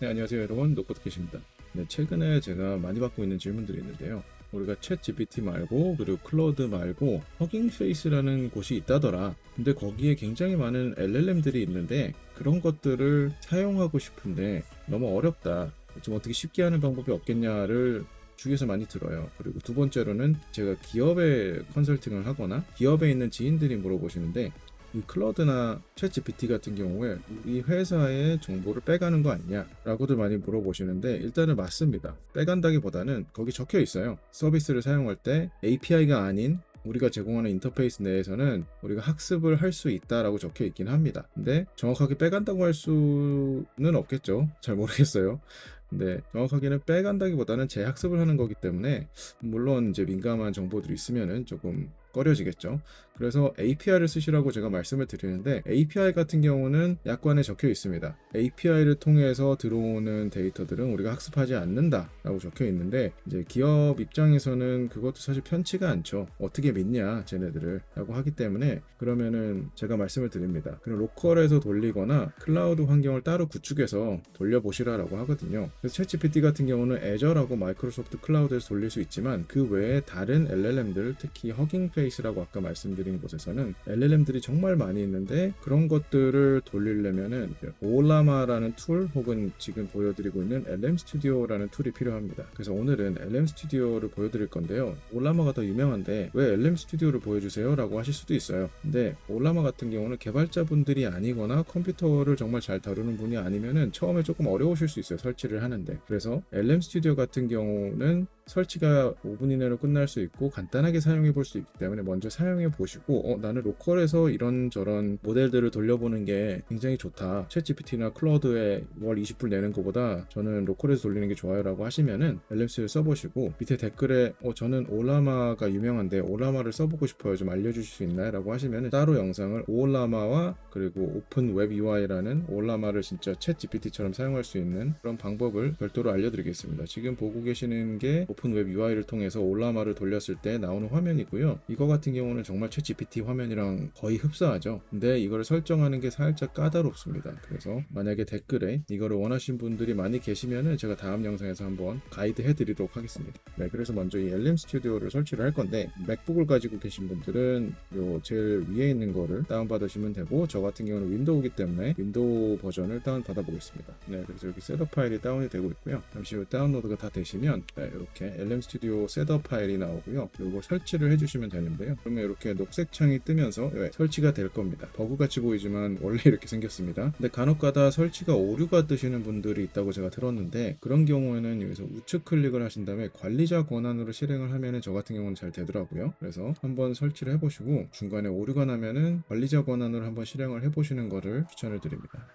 네, 안녕하세요 여러분, 노코드캐시입니다. 네, 최근에 제가 많이 받고 있는 질문들이 있는데요. 우리가 챗 GPT 말고 그리고 클로드 말고 허깅 페이스라는 곳이 있다더라. 근데 거기에 굉장히 많은 LLM들이 있는데 그런 것들을 사용하고 싶은데 너무 어렵다. 좀 어떻게 쉽게 하는 방법이 없겠냐를 주위에서 많이 들어요. 그리고 두 번째로는 제가 기업에 컨설팅을 하거나 기업에 있는 지인들이 물어보시는데 이 클라우드나 챗 GPT 같은 경우에 이 회사의 정보를 빼가는 거 아니냐라고들 많이 물어보시는데 일단은 맞습니다. 빼간다기보다는 거기 적혀 있어요. 서비스를 사용할 때 API가 아닌 우리가 제공하는 인터페이스 내에서는 우리가 학습을 할 수 있다라고 적혀 있긴 합니다. 근데 정확하게 빼간다고 할 수는 없겠죠. 잘 모르겠어요. 근데 정확하게는 빼간다기보다는 재학습을 하는 거기 때문에 물론 이제 민감한 정보들이 있으면은 조금 꺼려지겠죠. 그래서 API를 쓰시라고 제가 말씀을 드리는데 API 같은 경우는 약관에 적혀 있습니다. API를 통해서 들어오는 데이터들은 우리가 학습하지 않는다라고 적혀 있는데 이제 기업 입장에서는 그것도 사실 편치가 않죠. 어떻게 믿냐 쟤네들을 라고 하기 때문에 그러면은 제가 말씀을 드립니다. 그럼 로컬에서 돌리거나 클라우드 환경을 따로 구축해서 돌려보시라라고 하거든요. 그래서 챗GPT 같은 경우는 애저라고 마이크로소프트 클라우드에서 돌릴 수 있지만 그 외에 다른 LLM들 특히 허깅 페이스라고 아까 말씀드린 곳에서는 LLM들이 정말 많이 있는데 그런 것들을 돌리려면은 올라마라는 툴 혹은 지금 보여드리고 있는 LM 스튜디오라는 툴이 필요합니다. 그래서 오늘은 LM 스튜디오를 보여드릴 건데요. 올라마가 더 유명한데 왜 LM 스튜디오를 보여주세요? 라고 하실 수도 있어요. 근데 올라마 같은 경우는 개발자분들이 아니거나 컴퓨터를 정말 잘 다루는 분이 아니면은 처음에 조금 어려우실 수 있어요. 설치를 하는데. 그래서 LM 스튜디오 같은 경우는 설치가 5분 이내로 끝날 수 있고 간단하게 사용해 볼 수 있기 때문에 먼저 사용해 보시고 나는 로컬에서 이런저런 모델들을 돌려보는 게 굉장히 좋다. 챗GPT나 클라우드에 월 20불 내는 것보다 저는 로컬에서 돌리는 게 좋아요 라고 하시면은 LMS를 써보시고 밑에 댓글에 저는 올라마가 유명한데 올라마를 써보고 싶어요. 좀 알려주실 수 있나요? 라고 하시면은 따로 영상을 올라마와 그리고 오픈 웹 UI라는 올라마를 진짜 챗GPT처럼 사용할 수 있는 그런 방법을 별도로 알려드리겠습니다. 지금 보고 계시는 게 오픈 웹 UI를 통해서 올라마를 돌렸을 때 나오는 화면이고요. 이거 같은 경우는 정말 챗 GPT 화면이랑 거의 흡사하죠. 근데 이거를 설정하는 게 살짝 까다롭습니다. 그래서 만약에 댓글에 이거를 원하신 분들이 많이 계시면은 제가 다음 영상에서 한번 가이드 해드리도록 하겠습니다. 네, 그래서 먼저 이 LM 스튜디오를 설치를 할 건데 맥북을 가지고 계신 분들은 요 제일 위에 있는 거를 다운받으시면 되고 저 같은 경우는 윈도우이기 때문에 윈도우 버전을 다운받아 보겠습니다. 네, 그래서 여기 셋업 파일이 다운이 되고 있고요. 잠시 후 다운로드가 다 되시면 이렇게 LM 스튜디오 셋업 파일이 나오고요. 그리고 설치를 해주시면 되는데요. 그러면 이렇게 녹색 창이 뜨면서 설치가 될 겁니다. 버그같이 보이지만 원래 이렇게 생겼습니다. 근데 간혹가다 설치가 오류가 뜨시는 분들이 있다고 제가 들었는데 그런 경우에는 여기서 우측 클릭을 하신 다음에 관리자 권한으로 실행을 하면은 저 같은 경우는 잘 되더라고요. 그래서 한번 설치를 해보시고 중간에 오류가 나면은 관리자 권한으로 한번 실행을 해보시는 거를 추천을 드립니다.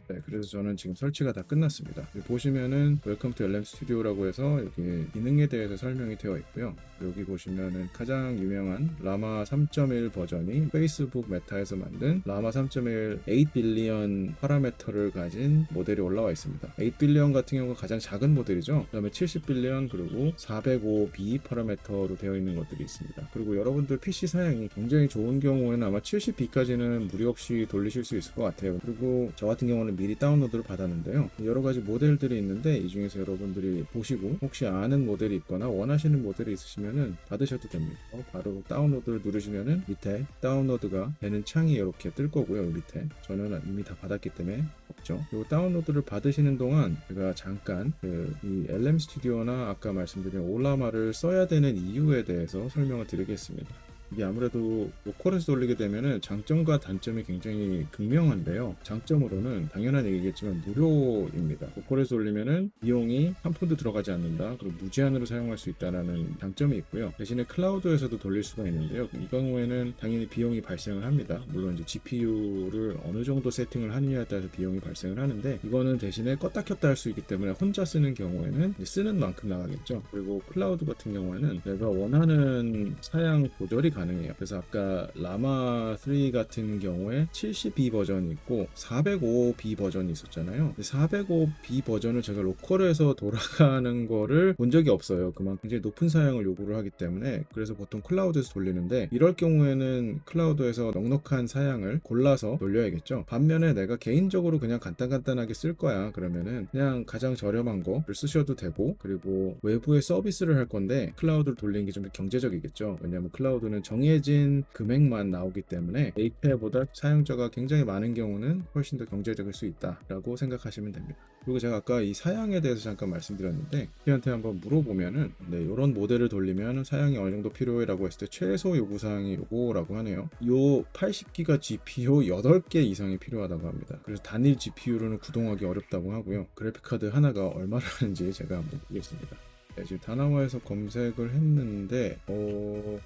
네, 그래서 저는 지금 설치가 다 끝났습니다. 여기 보시면은 웰컴 투 LM 스튜디오라고 해서 여기 기능에 대해서 설명이 되어 있고요. 여기 보시면은 가장 유명한 라마 3.1 버전이 페이스북 메타에서 만든 라마 3.1 8빌리언 파라미터를 가진 모델이 올라와 있습니다. 8빌리언 같은 경우가 가장 작은 모델이죠. 그 다음에 70빌리언 그리고 405B 파라미터로 되어 있는 것들이 있습니다. 그리고 여러분들 PC 사양이 굉장히 좋은 경우에는 아마 70B까지는 무리 없이 돌리실 수 있을 것 같아요. 그리고 저 같은 경우는 미리 다운로드를 받았는데요. 여러 가지 모델들이 있는데 이 중에서 여러분들이 보시고 혹시 아는 모델이 있거나 원하시는 모델이 있으시면은 받으셔도 됩니다. 바로 다운로드를 누르시면은 밑에 다운로드가 되는 창이 이렇게 뜰 거고요. 밑에 저는 이미 다 받았기 때문에 없죠. 그리고 다운로드를 받으시는 동안 제가 잠깐 이 LM 스튜디오나 아까 말씀드린 올라마를 써야 되는 이유에 대해서 설명을 드리겠습니다. 이게 아무래도 로컬에서 돌리게 되면은 장점과 단점이 굉장히 극명한데요. 장점으로는 당연한 얘기겠지만 무료입니다. 로컬에서 돌리면은 비용이 한 푼도 들어가지 않는다. 그리고 무제한으로 사용할 수 있다는 장점이 있고요. 대신에 클라우드에서도 돌릴 수가 있는데요. 이 경우에는 당연히 비용이 발생을 합니다. 물론 이제 GPU를 어느 정도 세팅을 하느냐에 따라서 비용이 발생을 하는데 이거는 대신에 껐다 켰다 할 수 있기 때문에 혼자 쓰는 경우에는 쓰는 만큼 나가겠죠. 그리고 클라우드 같은 경우에는 내가 원하는 사양 조절이 가능해요. 그래서 아까 라마 3 같은 경우에 72 버전이 있고 405B 버전이 있었잖아요. 405B 버전을 제가 로컬에서 돌아가는 거를 본 적이 없어요. 그만큼 굉장히 높은 사양을 요구를 하기 때문에. 그래서 보통 클라우드에서 돌리는데, 이럴 경우에는 클라우드에서 넉넉한 사양을 골라서 돌려야겠죠. 반면에 내가 개인적으로 그냥 간단하게 쓸 거야 그러면은 그냥 가장 저렴한 거를 쓰셔도 되고, 그리고 외부에 서비스를 할 건데 클라우드를 돌리는 게 좀 경제적이겠죠. 왜냐하면 클라우드는 정해진 금액만 나오기 때문에 API보다 사용자가 굉장히 많은 경우는 훨씬 더 경제적일 수 있다라고 생각하시면 됩니다. 그리고 제가 아까 이 사양에 대해서 잠깐 말씀드렸는데, 저한테 한번 물어보면은 이런 모델을 돌리면 사양이 어느 정도 필요해 라고 했을 때 최소 요구사항이 요거라고 하네요. 요 80기가 GPU 8개 이상이 필요하다고 합니다. 그래서 단일 GPU로는 구동하기 어렵다고 하고요. 그래픽카드 하나가 얼마라는지 제가 한번 보겠습니다. 네, 지금 다나와에서 검색을 했는데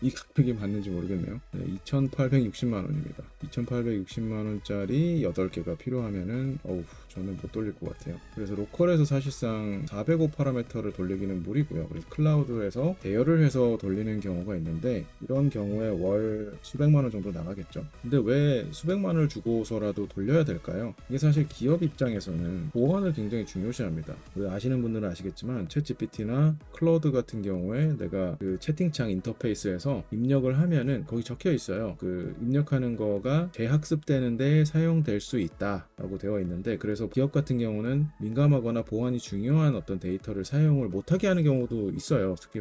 이 가격이 맞는지 모르겠네요. 네, 2,860만원입니다. 2,860만원짜리 8개가 필요하면은 저는 못 돌릴 것 같아요. 그래서 로컬에서 사실상 405 파라미터를 돌리기는 무리고요. 그래서 클라우드에서 대여를 해서 돌리는 경우가 있는데, 이런 경우에 월 수백만원 정도 나가겠죠. 근데 왜 수백만원을 주고서라도 돌려야 될까요? 이게 사실 기업 입장에서는 보안을 굉장히 중요시합니다. 아시는 분들은 아시겠지만 챗GPT나 클라우드 같은 경우에 내가 그 채팅창 인터페이스에서 입력을 하면은 거기 적혀 있어요. 그 입력하는 거가 재학습되는데 사용될 수 있다라고 되어 있는데, 그래서 기업 같은 경우는 민감하거나 보안이 중요한 어떤 데이터를 사용을 못하게 하는 경우도 있어요. 특히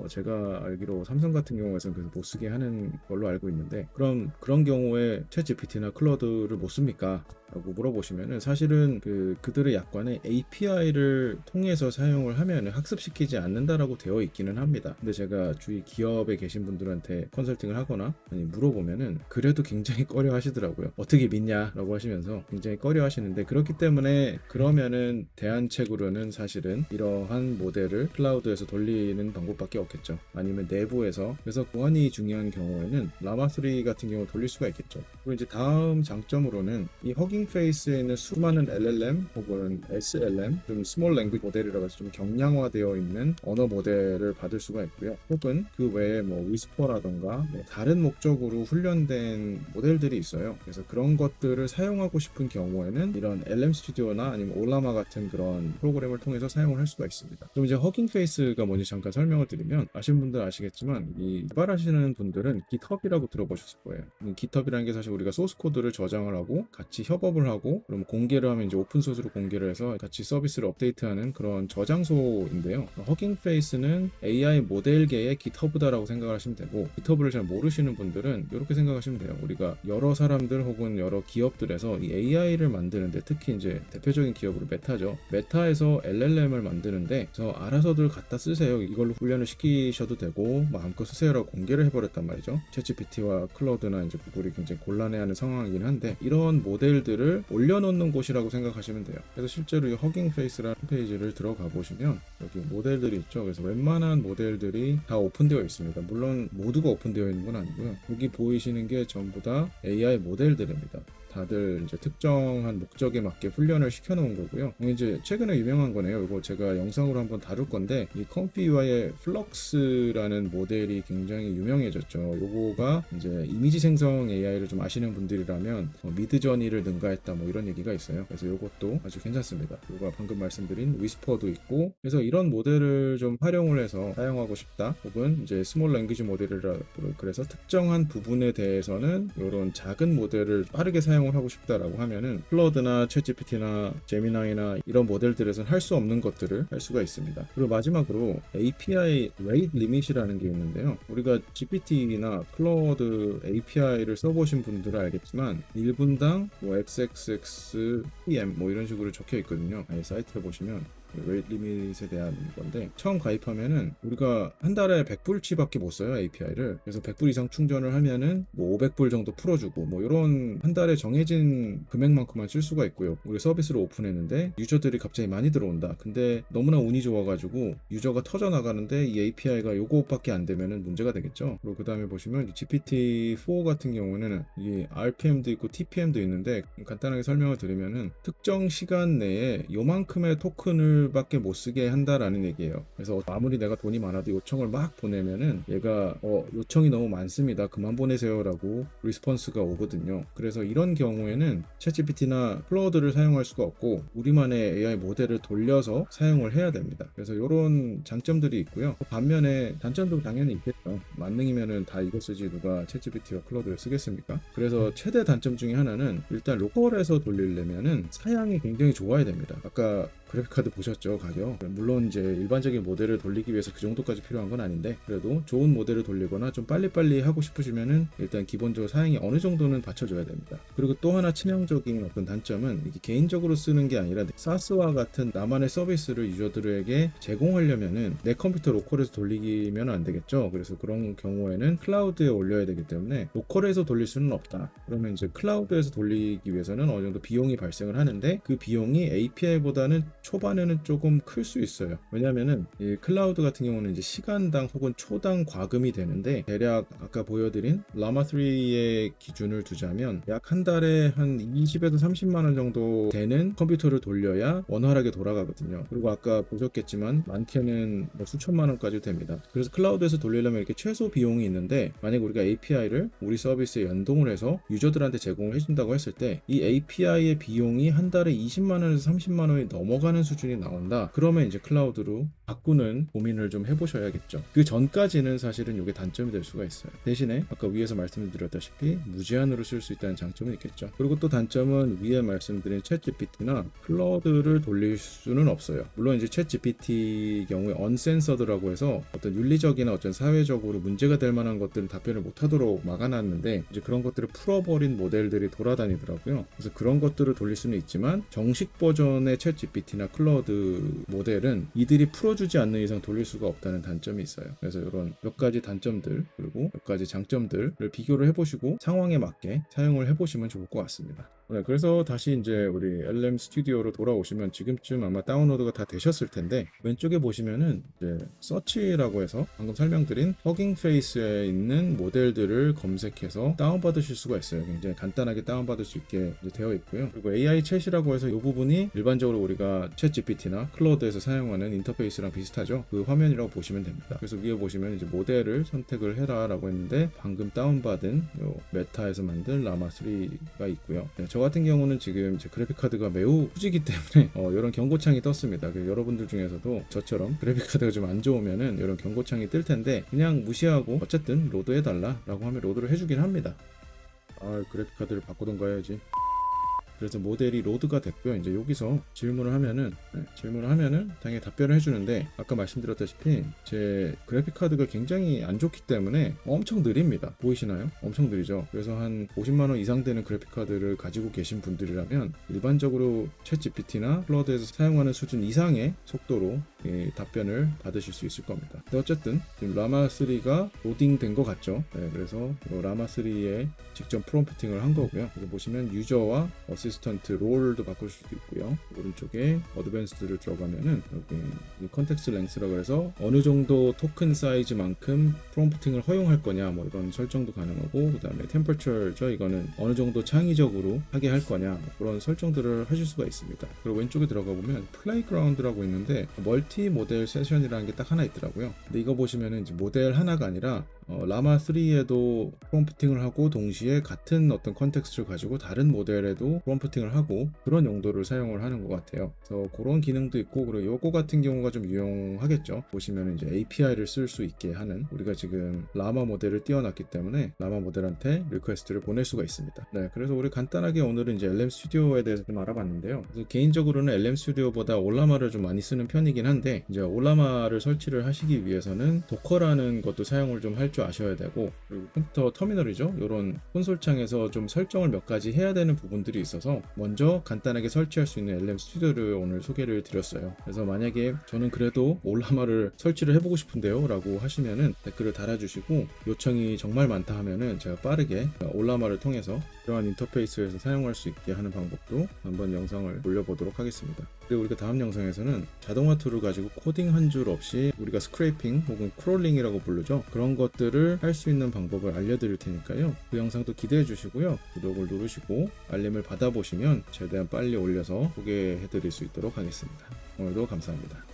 제가 알기로 삼성 같은 경우에서는 그래서 못 쓰게 하는 걸로 알고 있는데, 그럼 그런 경우에 챗GPT나 클라우드를 못 씁니까? 라고 물어보시면은 사실은 그들의 약관에 API를 통해서 사용을 하면 학습시키지 않는다라고 되어 있기는 합니다. 근데 제가 주위 기업에 계신 분들한테 컨설팅을 하거나 아니 물어보면은 그래도 굉장히 꺼려 하시더라고요. 어떻게 믿냐라고 하시면서 굉장히 꺼려 하시는데, 그렇기 때문에 그러면은 대안책으로는 사실은 이러한 모델을 클라우드에서 돌리는 방법밖에 없겠죠. 아니면 내부에서. 그래서 보안이 중요한 경우에는 라마3 같은 경우 돌릴 수가 있겠죠. 그리고 이제 다음 장점으로는 이 허깅 페이스에 있는 수많은 LLM 혹은 SLM, 좀 스몰 랭귀지 모델이라고 해서 좀 경량화되어 있는 언어 모델을 받을 수가 있고요. 혹은 그 외에 위스퍼라던가 다른 목적으로 훈련된 모델들이 있어요. 그래서 그런 것들을 사용하고 싶은 경우에는 이런 LM 스튜디오나 아니면 올라마 같은 그런 프로그램을 통해서 사용을 할 수가 있습니다. 그럼 이제 허깅 페이스가 뭔지 잠깐 설명을 드리면, 아시는 분들 아시겠지만 이 개발하시는 분들은 GitHub이라고 들어보셨을 거예요. GitHub이라는 게 사실 우리가 소스 코드를 저장을 하고 같이 협업을 하고, 그럼 공개를 하면 이제 오픈소스로 공개를 해서 같이 서비스를 업데이트하는 그런 저장소인데요. 허깅 페이스는 AI 모델계의 GitHub다라고 생각을 하시면 되고, GitHub를 잘 모르시는 분들은 이렇게 생각하시면 돼요. 우리가 여러 사람들 혹은 여러 기업들에서 이 AI를 만드는데, 특히 이제 대표적인 기업으로 메타죠. 메타에서 LLM을 만드는데 그래서 알아서들 갖다 쓰세요. 이걸로 훈련을 시키셔도 되고 마음껏 쓰세요라고 공개를 해버렸단 말이죠. 챗GPT와 클라우드나 이제 구글이 굉장히 곤란해하는 상황이긴 한데, 이런 모델들을 올려놓는 곳이라고 생각하시면 돼요. 그래서 실제로 이 허깅 페이스라는 페이지를 들어가 보시면 여기 모델들이 있죠. 그래서 웬만한 모델들이 다 오픈되어 있습니다. 물론 모두가 오픈되어 있는 건 아니고요. 여기 보이시는 게 전부 다 AI 모델들입니다. 다들 이제 특정한 목적에 맞게 훈련을 시켜놓은 거고요. 이제 최근에 유명한 거네요. 이거 제가 영상으로 한번 다룰 건데, 이 컴피UI의 플럭스라는 모델이 굉장히 유명해졌죠. 요거가 이제 이미지 생성 AI를 좀 아시는 분들이라면 미드저니를 능가했다 이런 얘기가 있어요. 그래서 요것도 아주 괜찮습니다. 요거 방금 말씀드린 위스퍼도 있고, 그래서 이런 모델을 좀 활용을 해서 사용하고 싶다, 혹은 이제 스몰 랭귀지 모델이라 그래서 특정한 부분에 대해서는 이런 작은 모델을 빠르게 사용을 하고 싶다라고 하면은 클라우드나 챗GPT나 제미나이나 이런 모델들에서는 할 수 없는 것들을 할 수가 있습니다. 그리고 마지막으로 API rate limit이라는 게 있는데요. 우리가 GPT나 클라우드 API를 써보신 분들은 알겠지만 1분당 XXX PM 이런 식으로 적혀 있거든요. 아예 사이트에 보시면 웨이트 리밋에 대한 건데, 처음 가입하면은 우리가 한 달에 100불치밖에 못 써요, API를. 그래서 100불 이상 충전을 하면은 500불 정도 풀어주고 이런 한 달에 정해진 정해진 금액만큼만 쓸 수가 있고요. 우리 서비스를 오픈했는데 유저들이 갑자기 많이 들어온다. 근데 너무나 운이 좋아가지고 유저가 터져 나가는데 이 API가 요거밖에 안 되면은 문제가 되겠죠. 그리고 그 다음에 보시면 GPT-4 같은 경우는 이 RPM도 있고 TPM도 있는데 간단하게 설명을 드리면은 특정 시간 내에 요만큼의 토큰을 밖에 못 쓰게 한다라는 얘기예요. 그래서 아무리 내가 돈이 많아도 요청을 막 보내면은 얘가 요청이 너무 많습니다. 그만 보내세요 라고 리스폰스가 오거든요. 그래서 이런 경우에는 챗GPT나 클라우드를 사용할 수가 없고 우리만의 AI 모델을 돌려서 사용을 해야 됩니다. 그래서 이런 장점들이 있고요. 반면에 단점도 당연히 있겠죠. 만능이면은 다 이거 쓰지 누가 챗GPT와 클라우드를 쓰겠습니까? 그래서 최대 단점 중에 하나는 일단 로컬에서 돌리려면은 사양이 굉장히 좋아야 됩니다. 아까 그래픽카드 보셨죠? 가격. 물론 이제 일반적인 모델을 돌리기 위해서 그 정도까지 필요한 건 아닌데 그래도 좋은 모델을 돌리거나 좀 빨리빨리 하고 싶으시면은 일단 기본적으로 사양이 어느 정도는 받쳐줘야 됩니다. 그리고 또 하나 치명적인 어떤 단점은 이게 개인적으로 쓰는 게 아니라 사스와 같은 나만의 서비스를 유저들에게 제공하려면은 내 컴퓨터 로컬에서 돌리면 안 되겠죠. 그래서 그런 경우에는 클라우드에 올려야 되기 때문에 로컬에서 돌릴 수는 없다. 그러면 이제 클라우드에서 돌리기 위해서는 어느 정도 비용이 발생을 하는데 그 비용이 API보다는 초반에는 조금 클 수 있어요. 왜냐면은 이 클라우드 같은 경우는 이제 시간당 혹은 초당 과금이 되는데 대략 아까 보여드린 라마3의 기준을 두자면 약 한 달에 한 20에서 30만 원 정도 되는 컴퓨터를 돌려야 원활하게 돌아가거든요. 그리고 아까 보셨겠지만 많게는 뭐 수천만 원까지 됩니다. 그래서 클라우드에서 돌리려면 이렇게 최소 비용이 있는데 만약 우리가 API를 우리 서비스에 연동을 해서 유저들한테 제공을 해준다고 했을 때 이 API의 비용이 한 달에 20만 원에서 30만 원이 넘어가는 수준이 나온다. 그러면 이제 클라우드로 바꾸는 고민을 좀 해보셔야겠죠. 그 전까지는 사실은 이게 단점이 될 수가 있어요. 대신에 아까 위에서 말씀드렸다시피 무제한으로 쓸 수 있다는 장점은 있겠죠. 그리고 또 단점은 위에 말씀드린 챗GPT나 클라우드를 돌릴 수는 없어요. 물론 이제 챗GPT 경우에 언센서드라고 해서 어떤 윤리적이나 어떤 사회적으로 문제가 될 만한 것들은 답변을 못하도록 막아놨는데 이제 그런 것들을 풀어버린 모델들이 돌아다니더라고요. 그래서 그런 것들을 돌릴 수는 있지만 정식 버전의 챗GPT나 클라우드 모델은 이들이 풀어주지 않는 이상 돌릴 수가 없다는 단점이 있어요. 그래서 이런 몇 가지 단점들 그리고 몇 가지 장점들을 비교를 해보시고 상황에 맞게 사용을 해보시면 좋을 것 같습니다. 네, 그래서 다시 이제 우리 LM 스튜디오로 돌아오시면 지금쯤 아마 다운로드가 다 되셨을 텐데 왼쪽에 보시면은 이제 서치라고 해서 방금 설명드린 허깅 페이스에 있는 모델들을 검색해서 다운받으실 수가 있어요. 굉장히 간단하게 다운받을 수 있게 되어 있고요. 그리고 AI 챗이라고 해서 이 부분이 일반적으로 우리가 챗 GPT나 클라우드에서 사용하는 인터페이스랑 비슷하죠. 그 화면이라고 보시면 됩니다. 그래서 위에 보시면 이제 모델을 선택을 해라 라고 했는데 방금 다운받은 요 메타에서 만든 라마3가 있고요. 네, 저 같은 경우는 지금 제 그래픽카드가 매우 후지기 때문에 이런 경고창이 떴습니다. 여러분들 중에서도 저처럼 그래픽카드가 좀 안 좋으면은 이런 경고창이 뜰 텐데 그냥 무시하고 어쨌든 로드해달라 라고 하면 로드를 해주긴 합니다. 그래픽카드를 바꾸던가 해야지. 그래서 모델이 로드가 됐고요. 이제 여기서 질문을 하면은 당연히 답변을 해주는데 아까 말씀드렸다시피 제 그래픽 카드가 굉장히 안 좋기 때문에 엄청 느립니다. 보이시나요? 엄청 느리죠. 그래서 한 50만 원 이상 되는 그래픽 카드를 가지고 계신 분들이라면 일반적으로 챗 GPT나 클라우드에서 사용하는 수준 이상의 속도로 답변을 받으실 수 있을 겁니다. 근데 어쨌든 지금 라마3가 로딩된 것 같죠. 네, 그래서 라마3에 직접 프롬프팅을 한 거고요. 여기 보시면 유저와 어시스턴트 롤도 바꿀 수도 있고요. 오른쪽에 어드밴스드를 들어가면은 여기 컨텍스트 랭스라고 해서 어느 정도 토큰 사이즈만큼 프롬프팅을 허용할 거냐 뭐 이런 설정도 가능하고 그 다음에 템퍼처죠. 이거는 어느 정도 창의적으로 하게 할 거냐 뭐 그런 설정들을 하실 수가 있습니다. 그리고 왼쪽에 들어가 보면 플레이그라운드라고 있는데 멀티 모델 세션이라는 게 딱 하나 있더라고요. 근데 이거 보시면은 이제 모델 하나가 아니라 라마3에도 프롬프팅을 하고 동시에 같은 어떤 컨텍스트를 가지고 다른 모델에도 프롬프팅을 하고 그런 용도를 사용을 하는 것 같아요. 그래서 그런 기능도 있고 그리고 요거 같은 경우가 좀 유용하겠죠. 보시면 이제 API를 쓸 수 있게 하는 우리가 지금 라마 모델을 띄워놨기 때문에 라마 모델한테 리퀘스트를 보낼 수가 있습니다. 네, 그래서 우리 간단하게 오늘은 이제 LM 스튜디오에 대해서 좀 알아봤는데요. 그래서 개인적으로는 LM 스튜디오보다 올라마를 좀 많이 쓰는 편이긴 한데 이제 올라마를 설치를 하시기 위해서는 도커라는 것도 사용을 좀 할 줄 아셔야 되고, 그리고 컴퓨터 터미널이죠. 이런 콘솔 창에서 좀 설정을 몇 가지 해야 되는 부분들이 있어서 먼저 간단하게 설치할 수 있는 LM 스튜디오를 오늘 소개를 드렸어요. 그래서 만약에 저는 그래도 올라마를 설치를 해보고 싶은데요 라고 하시면은 댓글을 달아주시고, 요청이 정말 많다 하면은 제가 빠르게 올라마를 통해서 이러한 인터페이스에서 사용할 수 있게 하는 방법도 한번 영상을 올려보도록 하겠습니다. 그리고 우리가 다음 영상에서는 자동화 툴을 가지고 코딩 한 줄 없이 우리가 스크래핑 혹은 크롤링이라고 부르죠. 그런 것들을 할 수 있는 방법을 알려드릴 테니까요. 그 영상도 기대해 주시고요. 구독을 누르시고 알림을 받아보시면 최대한 빨리 올려서 소개해 드릴 수 있도록 하겠습니다. 오늘도 감사합니다.